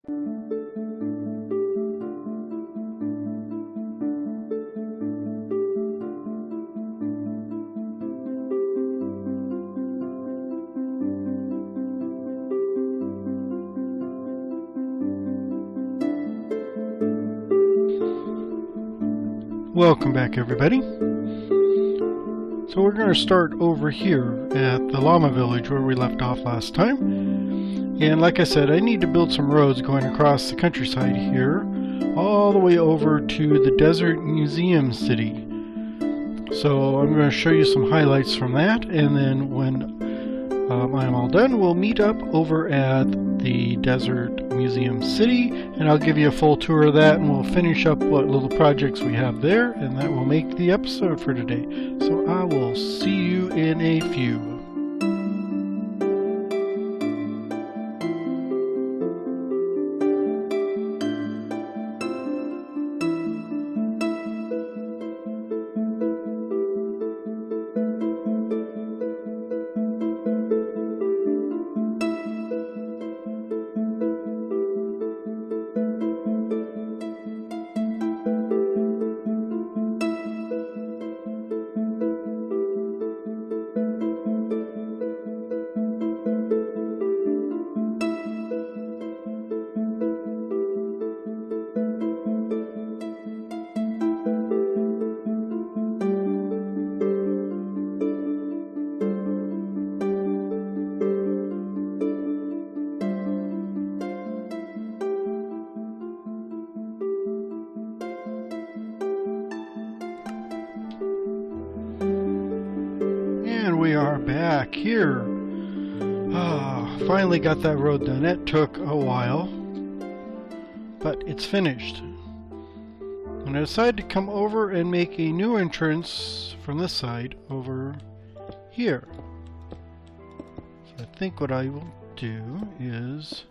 Welcome back, everybody. So we're going to start over here at the llama village where we left off last time. And like I said, I need to build some roads going across the countryside here, all the way over to the Desert Museum City. So I'm going to show you some highlights from that, and then when I'm all done, we'll meet up over at the Desert Museum City, and I'll give you a full tour of that, and we'll finish up what little projects we have there, and that will make the episode for today. So I will see you in a few. We are back here. Finally got that road done. It took a while, but it's finished. And I decided to come over and make a new entrance from this side over here. So I think what I will do is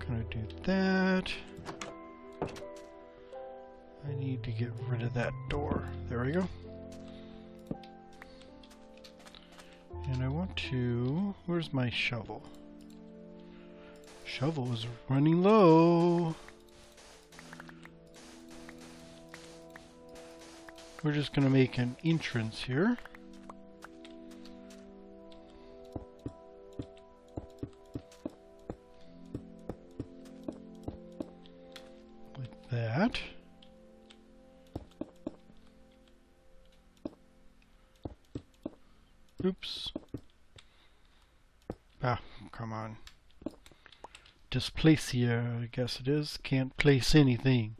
kind of do that. I need to get rid of that door. There we go. And I want to... Where's my shovel? Shovel is running low. We're just going to make an entrance here. Like that. Oops. Ah, come on. Dysplasia, I guess it is. Can't place anything.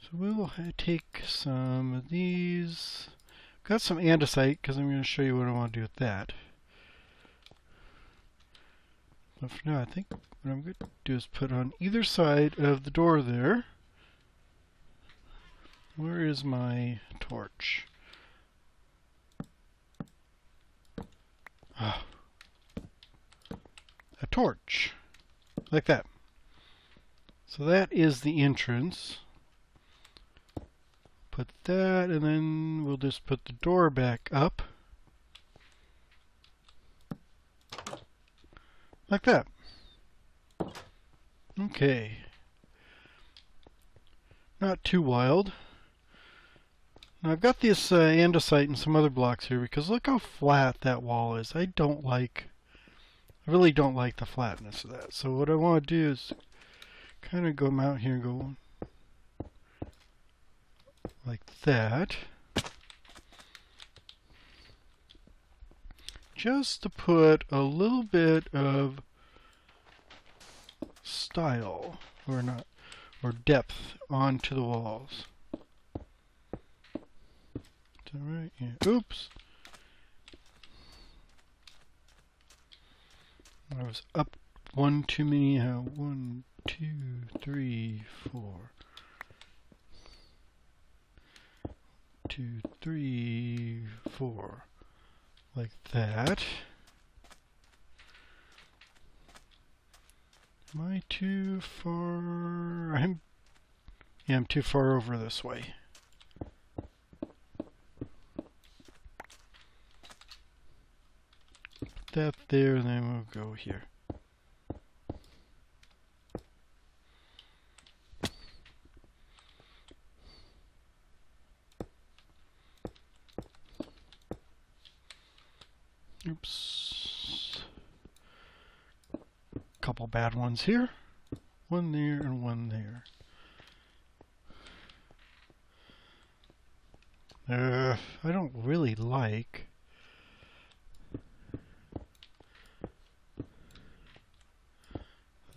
So we'll take some of these. Got some andesite because I'm going to show you what I want to do with that. But for now, I think what I'm going to do is put on either side of the door there. Where is my torch? Ah. A torch. Like that. So that is the entrance. Put that, and then we'll just put the door back up. Like that. Okay. Not too wild. Now I've got this andesite and some other blocks here because look how flat that wall is. I really don't like the flatness of that. So what I want to do is kind of go out here and go like that. Just to put a little bit of style or depth onto the walls. Right, yeah. Oops. I was up one too many. 1, 2, 3, 4. 2, 3, 4. Like that. Am I too far? I'm too far over this way. that there, and then we'll go here. Oops. Couple bad ones here. One there and one there. I don't really like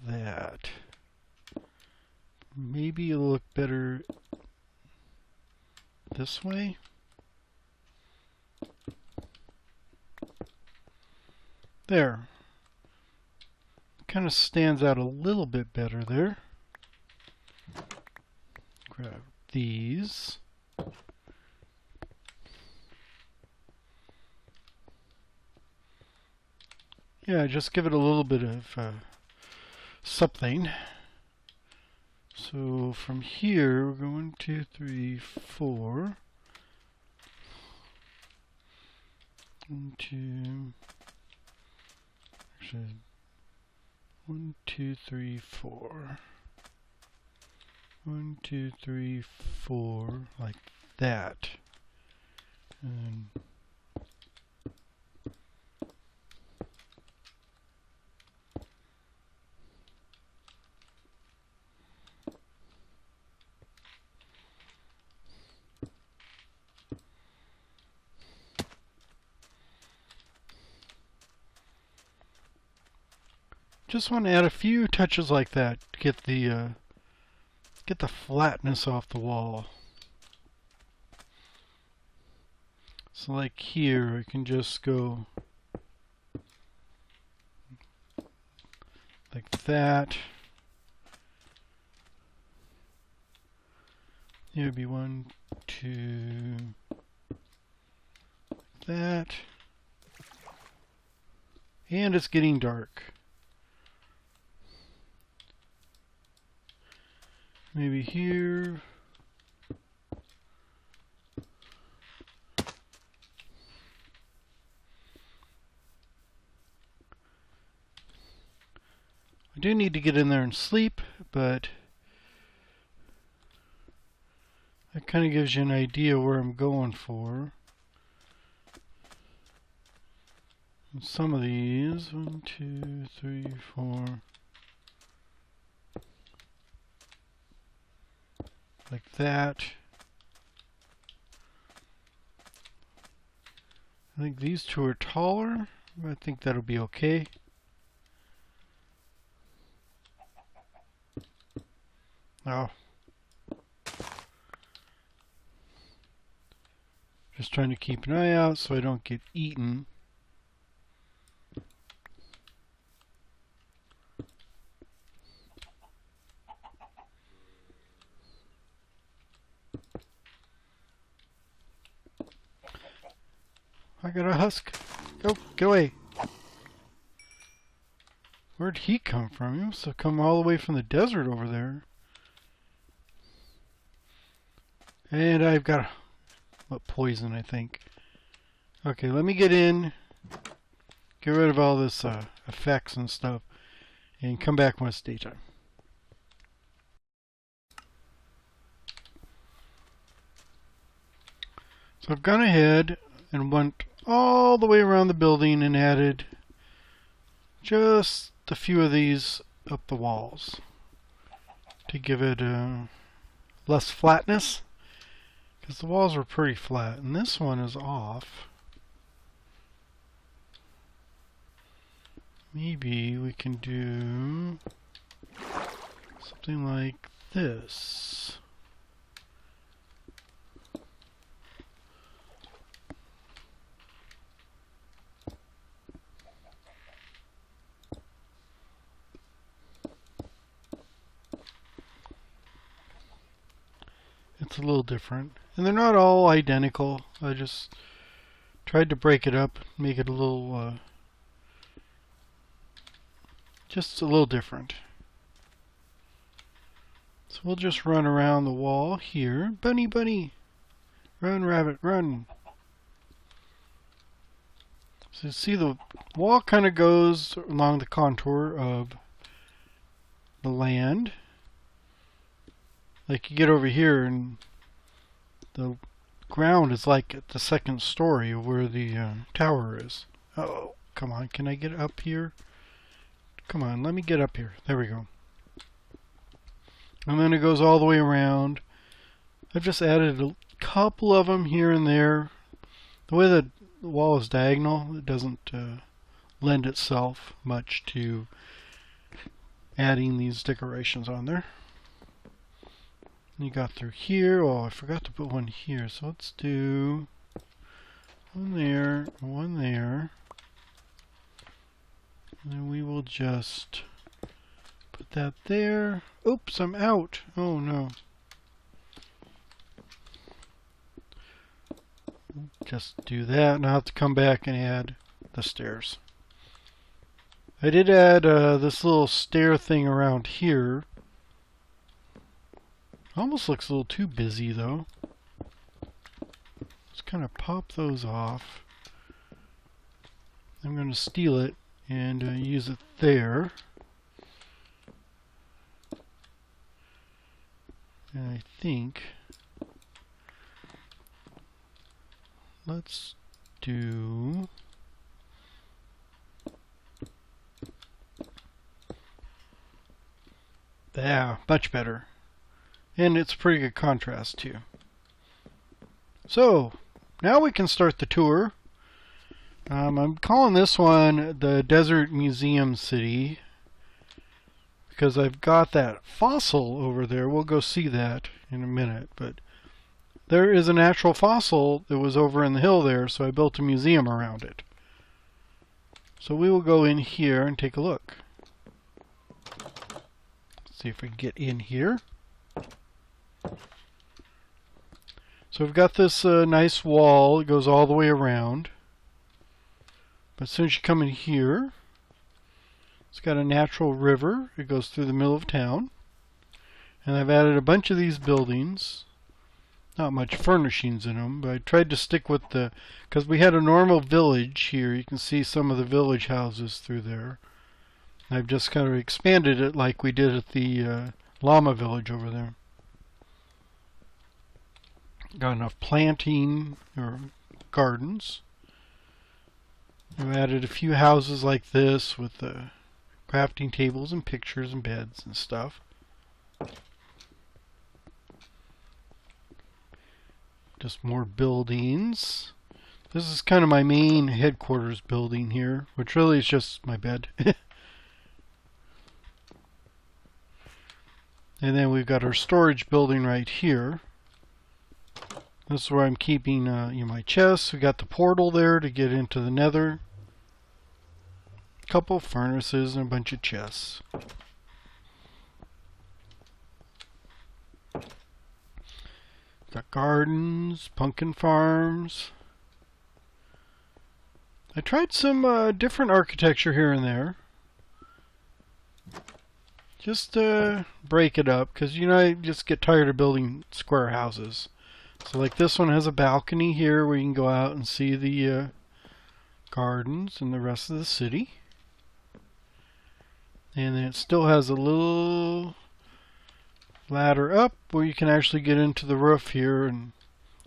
that. Maybe it'll look better this way. There. Kind of stands out a little bit better there. Grab these. Yeah, just give it a little bit of something. So from here, we're going 1, 2, 3, 4. 1, 2. Actually, 1, 2, 3, 4. 1, 2, 3, 4, like that. And just want to add a few touches like that to get the flatness off the wall. So like here, I can just go like that. It would be 1, 2, like that. And it's getting dark. Maybe here. I do need to get in there and sleep, but that kind of gives you an idea where I'm going for. And some of these, 1, 2, 3, 4. Like that. I think these two are taller. I think that'll be okay. Oh. Just trying to keep an eye out so I don't get eaten. I got a husk. Go, get away. Where'd he come from? He must have come all the way from the desert over there. And I've got poison, I think. Okay, let me get in, get rid of all this effects and stuff, and come back when it's daytime. So I've gone ahead and went all the way around the building and added just a few of these up the walls to give it less flatness, because the walls were pretty flat, and this one is off. Maybe we can do something like this. It's a little different, and they're not all identical. I just tried to break it up, make it a little just a little different. So we'll just run around the wall here. Bunny, bunny, run, rabbit, run. So you see the wall kind of goes along the contour of the land. Like you get over here and the ground is like at the second story of where the tower is. Oh, come on, can I get up here? Come on, let me get up here. There we go. And then it goes all the way around. I've just added a couple of them here and there. The way the wall is diagonal, it doesn't lend itself much to adding these decorations on there. You got through here. Oh, I forgot to put one here, so let's do one there, one there. And then we will just put that there. Oops, I'm out. Oh no. Just do that, and I'll have to come back and add the stairs. I did add this little stair thing around here. Almost looks a little too busy though. Let's kind of pop those off. I'm going to steal it and use it there. And I think let's do there, much better. And it's pretty good contrast too. So now we can start the tour. I'm calling this one the Desert Museum City because I've got that fossil over there. We'll go see that in a minute, but there is an actual fossil that was over in the hill there, so I built a museum around it. So we will go in here and take a look. Let's see if we can get in here. So we've got this nice wall. It goes all the way around. But as soon as you come in here, it's got a natural river. It goes through the middle of town. And I've added a bunch of these buildings. Not much furnishings in them, but I tried to stick with the... because we had a normal village here. You can see some of the village houses through there. I've just kind of expanded it like we did at the llama village over there. Got enough planting or gardens. I've added a few houses like this with crafting tables and pictures and beds and stuff. Just more buildings. This is kind of my main headquarters building here, which really is just my bed. And then we've got our storage building right here. This is where I'm keeping my chests. We got the portal there to get into the nether. A couple of furnaces and a bunch of chests. Got gardens, pumpkin farms. I tried some different architecture here and there. Just to break it up, because I just get tired of building square houses. So like this one has a balcony here where you can go out and see the gardens and the rest of the city. And then it still has a little ladder up where you can actually get into the roof here and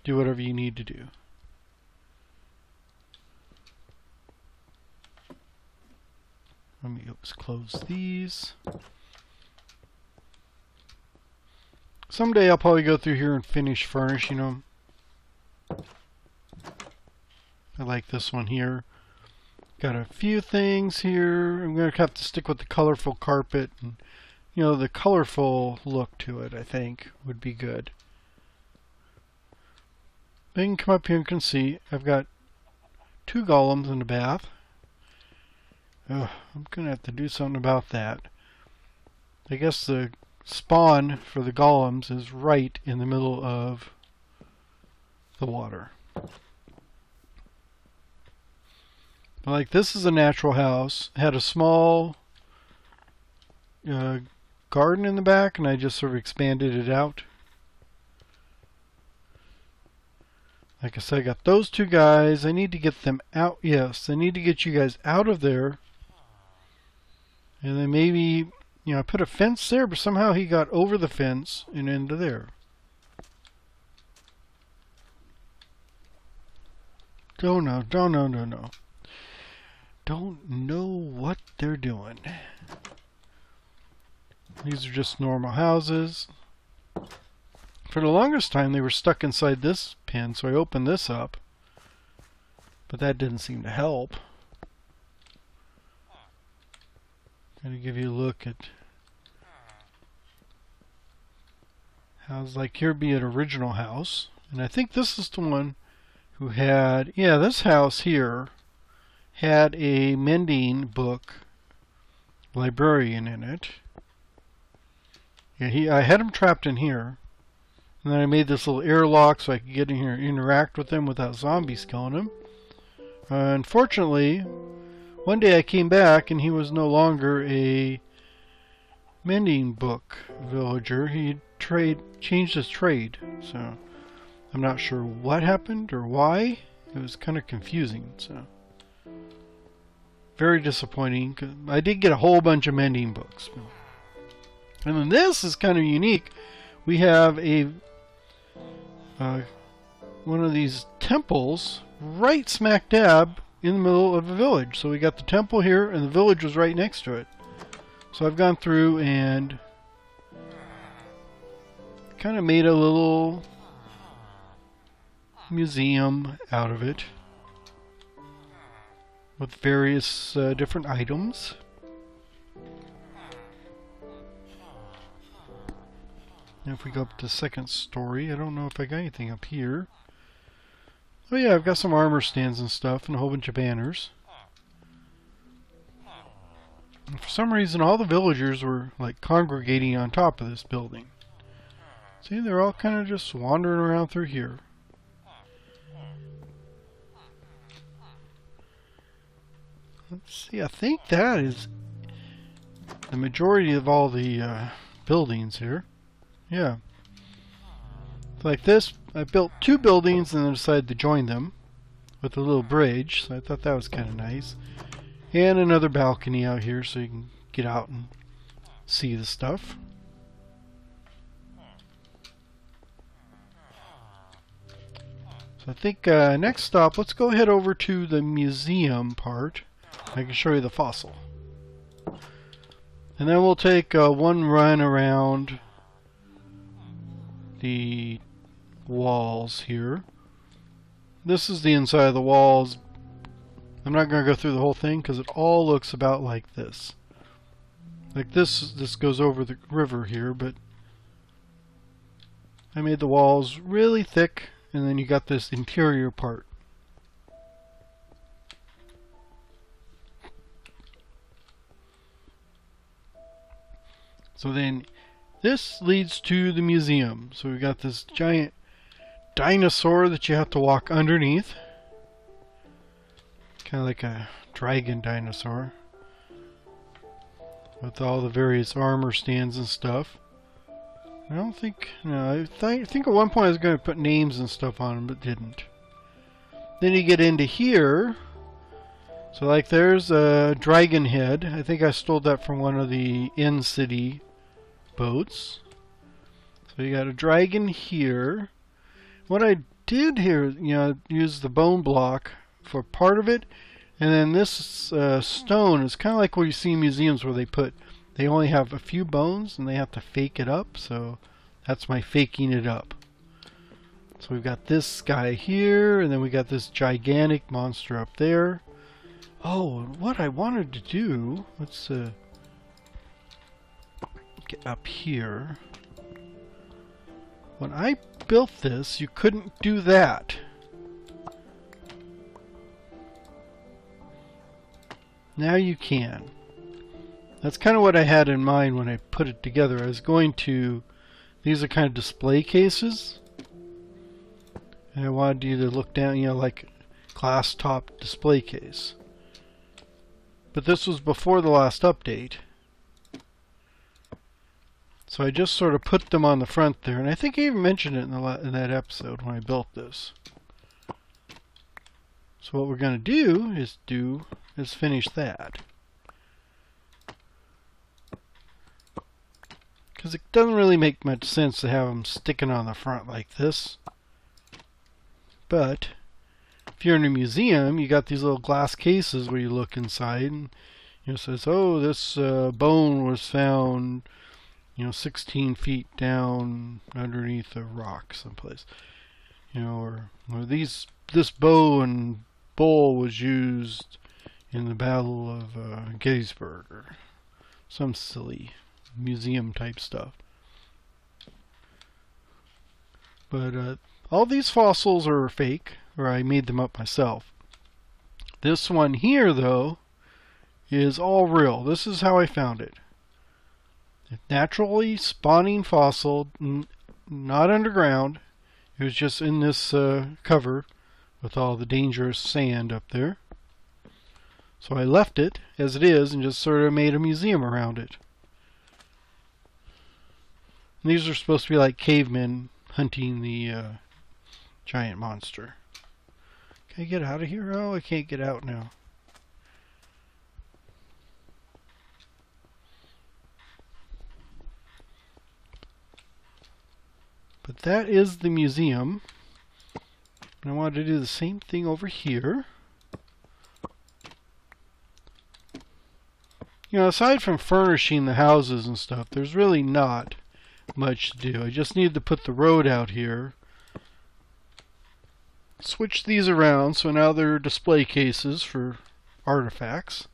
do whatever you need to do. Let me just close these. Someday I'll probably go through here and finish furnishing them. I like this one here. Got a few things here. I'm going to have to stick with the colorful carpet. And, the colorful look to it, I think, would be good. Then you can come up here and can see I've got 2 golems in the bath. I'm going to have to do something about that. I guess the spawn for the golems is right in the middle of the water. Like this is a natural house. It had a small garden in the back, and I just sort of expanded it out. Like I said, I got those two guys. I need to get them out. Yes, I need to get you guys out of there. And then maybe, you know, I put a fence there, but somehow he got over the fence and into there. Don't know. Don't know what they're doing. These are just normal houses. For the longest time, they were stuck inside this pen, so I opened this up. But that didn't seem to help. Going to give you a look at houses like here be an original house. And I think this is the one who had, yeah, this house here had a mending book librarian in it. Yeah, I had him trapped in here. And then I made this little airlock so I could get in here and interact with him without zombies killing him. Unfortunately, one day I came back and he was no longer a mending book villager. He changed his trade. So I'm not sure what happened or why. It was kind of confusing. So very disappointing. 'Cause I did get a whole bunch of mending books. And then this is kind of unique. We have a one of these temples right smack dab in the middle of a village. So we got the temple here and the village was right next to it. So I've gone through and kind of made a little museum out of it with various different items. Now if we go up to the second story, I don't know if I got anything up here. Oh yeah, I've got some armor stands and stuff and a whole bunch of banners. And for some reason all the villagers were like congregating on top of this building. See, they're all kind of just wandering around through here. Let's see, I think that is the majority of all the buildings here. Yeah. Like this, I built two buildings and then decided to join them with a little bridge, so I thought that was kind of nice. And another balcony out here so you can get out and see the stuff. So I think next stop, let's go head over to the museum part. I can show you the fossil. And then we'll take one run around the walls here. This is the inside of the walls. I'm not going to go through the whole thing because it all looks about like this. Like this goes over the river here, but I made the walls really thick, and then you got this interior part. So then this leads to the museum. So we've got this giant dinosaur that you have to walk underneath. Kind of like a dragon dinosaur. With all the various armor stands and stuff. I don't think... No, I think at one point I was going to put names and stuff on them, but didn't. Then you get into here. So like there's a dragon head. I think I stole that from one of the in-city boats. So you got a dragon here. What I did here, you know, use the bone block for part of it, and then this stone is kind of like what you see in museums where they only have a few bones and they have to fake it up. So that's my faking it up. So we've got this guy here, and then we got this gigantic monster up there. Oh, what I wanted to do, let's get up here. When I built this, you couldn't do that. Now you can. That's kind of what I had in mind when I put it together. I was going to... These are kind of display cases. And I wanted you to look down, you know, like glass top display case. But this was before the last update. So I just sort of put them on the front there, and I think I even mentioned it in that episode when I built this. So what we're going to do is finish that. Because it doesn't really make much sense to have them sticking on the front like this. But if you're in a museum, you got these little glass cases where you look inside and it says, oh, this bone was found 16 feet down underneath a rock someplace. Or this bow and bowl was used in the Battle of Gettysburg, or some silly museum type stuff. But all these fossils are fake, or I made them up myself. This one here, though, is all real. This is how I found it. A naturally spawning fossil, not underground. It was just in this cover with all the dangerous sand up there. So I left it as it is and just sort of made a museum around it. And these are supposed to be like cavemen hunting the giant monster. Can I get out of here? Oh, I can't get out now. But that is the museum. And I wanted to do the same thing over here. Aside from furnishing the houses and stuff, there's really not much to do. I just needed to put the road out here. Switch these around so now they're display cases for artifacts.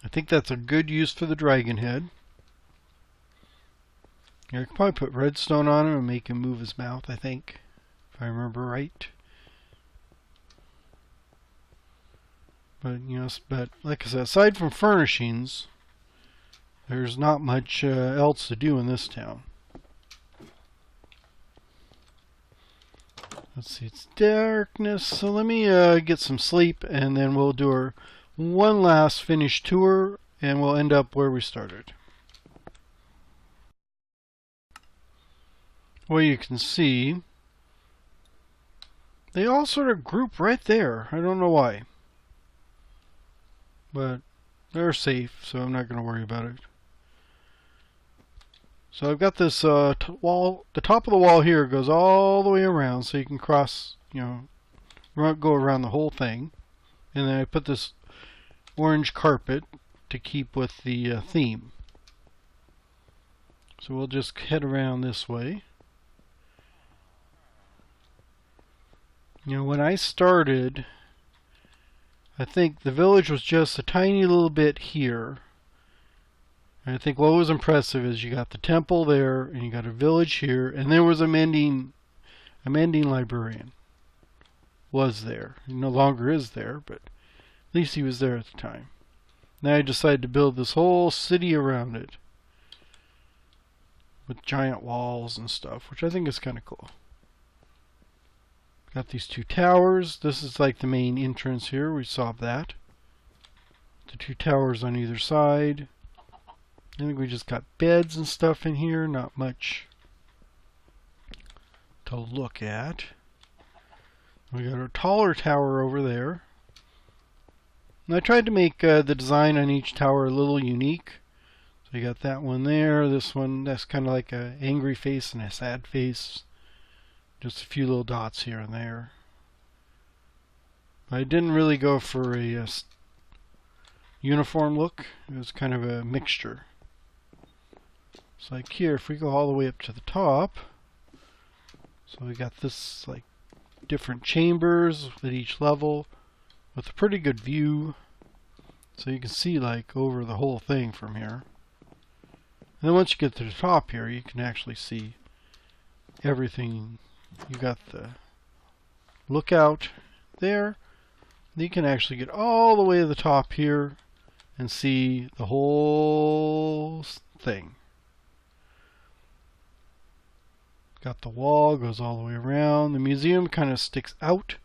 I think that's a good use for the dragon head. I could probably put redstone on him and make him move his mouth, I think, if I remember right. But like I said, aside from furnishings, there's not much else to do in this town. Let's see, it's darkness, so let me get some sleep, and then we'll do our one last finished tour, and we'll end up where we started. Well, you can see they all sort of group right there. I don't know why. But they're safe, so I'm not going to worry about it. So I've got this wall. The top of the wall here goes all the way around, so you can cross, go around the whole thing. And then I put this orange carpet to keep with the theme. So we'll just head around this way. When I started, I think the village was just a tiny little bit here. And I think what was impressive is you got the temple there, and you got a village here, and there was a mending librarian. Was there. He no longer is there, but at least he was there at the time. Now I decided to build this whole city around it with giant walls and stuff, which I think is kind of cool. Got these two towers. This is like the main entrance here. We solved that. The two towers on either side. I think we just got beds and stuff in here. Not much to look at. We got a taller tower over there. And I tried to make the design on each tower a little unique. So you got that one there. This one, that's kind of like an angry face and a sad face. Just a few little dots here and there. I didn't really go for a uniform look. It was kind of a mixture. It's like here, if we go all the way up to the top, so we got this like different chambers at each level with a pretty good view. So you can see like over the whole thing from here. And then once you get to the top here, you can actually see everything. You got the lookout there. You can actually get all the way to the top here and see the whole thing. Got the wall, goes all the way around. The museum kind of sticks out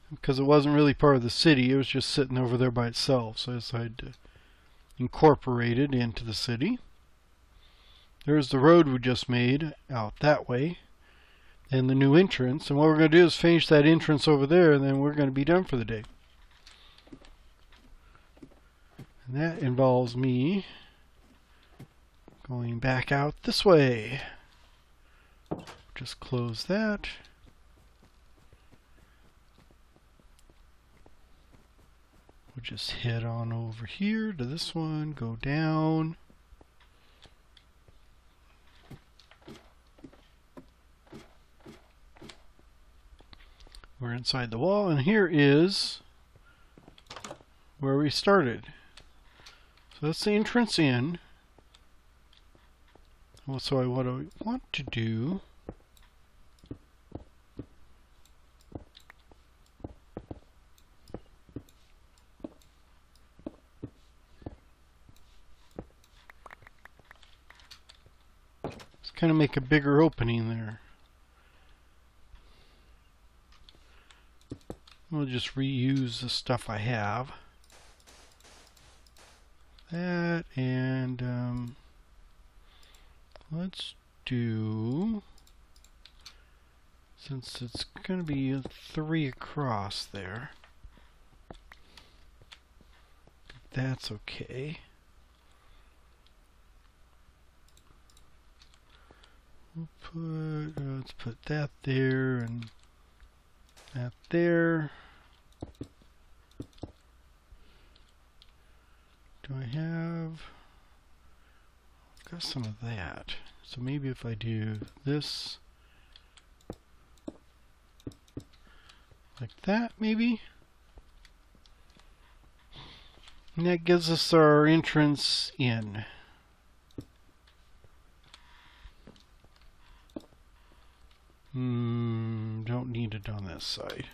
because it wasn't really part of the city. It was just sitting over there by itself. So I decided to incorporate it into the city. There's the road we just made out that way. and the new entrance. And what we're going to do is finish that entrance over there, and then we're going to be done for the day. And that involves me going back out this way. Just close that. We'll just head on over here to this one, go down. We're inside the wall, and here is where we started. So that's the entrance in. Well, so what I want to do is kind of make a bigger opening there. We'll just reuse the stuff I have. That, and let's do, since it's going to be 3 across there, that's okay. We'll put, let's put that there and that there. Do I have? I've got some of that. So maybe if I do this like that, maybe. And that gives us our entrance in. Don't need it on this side.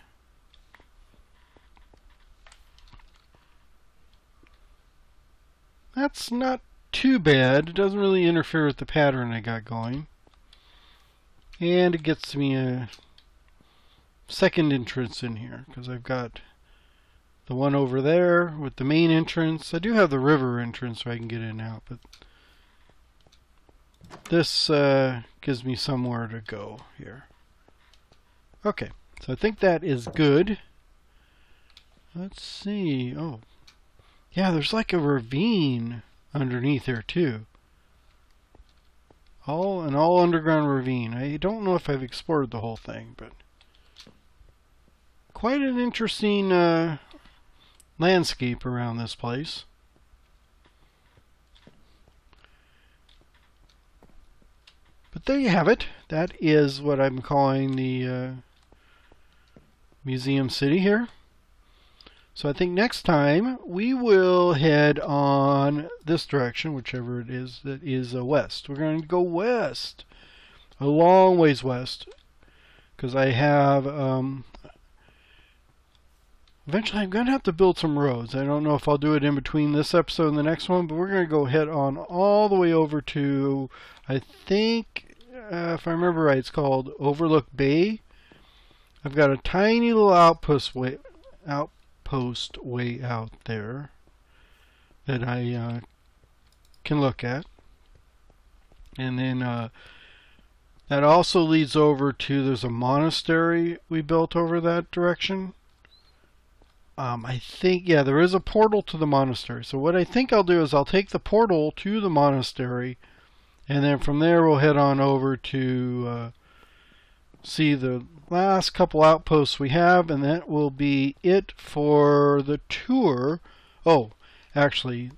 That's not too bad. It doesn't really interfere with the pattern I got going. And it gets me a second entrance in here, because I've got the one over there with the main entrance. I do have the river entrance so I can get in and out, but this gives me somewhere to go here. Okay, so I think that is good. Let's see. Oh, yeah, there's like a ravine underneath there too. An all underground ravine. I don't know if I've explored the whole thing, but quite an interesting landscape around this place. But there you have it. That is what I'm calling the Museum City here. So I think next time we will head on this direction, whichever it is that is west. We're going to go west, a long ways west, because I have eventually I'm going to have to build some roads. I don't know if I'll do it in between this episode and the next one, but we're going to go head on all the way over to, I think, if I remember right, it's called Overlook Bay. I've got a tiny little outpost way out there that I can look at, and then that also leads over to, there's a monastery we built over that direction. I think, yeah, there is a portal to the monastery. So what I think I'll do is I'll take the portal to the monastery, and then from there we'll head on over to see the last couple outposts we have, and that will be it for the tour. Oh, actually,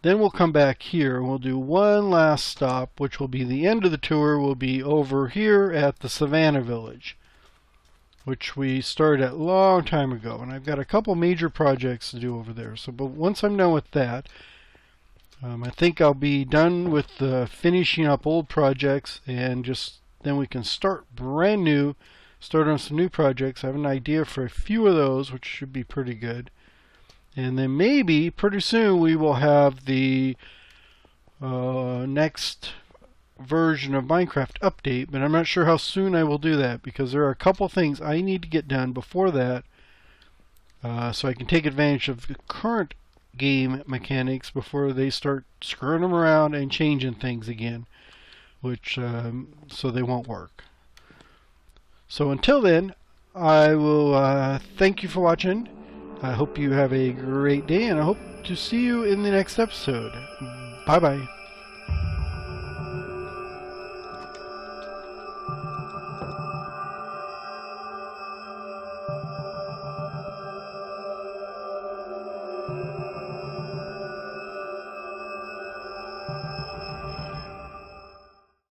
then we'll come back here and we'll do one last stop, which will be the end of the tour. Will be over here at the Savannah Village, which we started at a long time ago, and I've got a couple major projects to do over there. So, but once I'm done with that, I think I'll be done with finishing up old projects, and just then we can start brand new, start on some new projects. I have an idea for a few of those, which should be pretty good. And then maybe pretty soon we will have the next version of Minecraft update, but I'm not sure how soon I will do that, because there are a couple things I need to get done before that, so I can take advantage of the current game mechanics before they start screwing them around and changing things again, which so they won't work. So until then, I will thank you for watching. I hope you have a great day, and I hope to see you in the next episode. Bye-bye.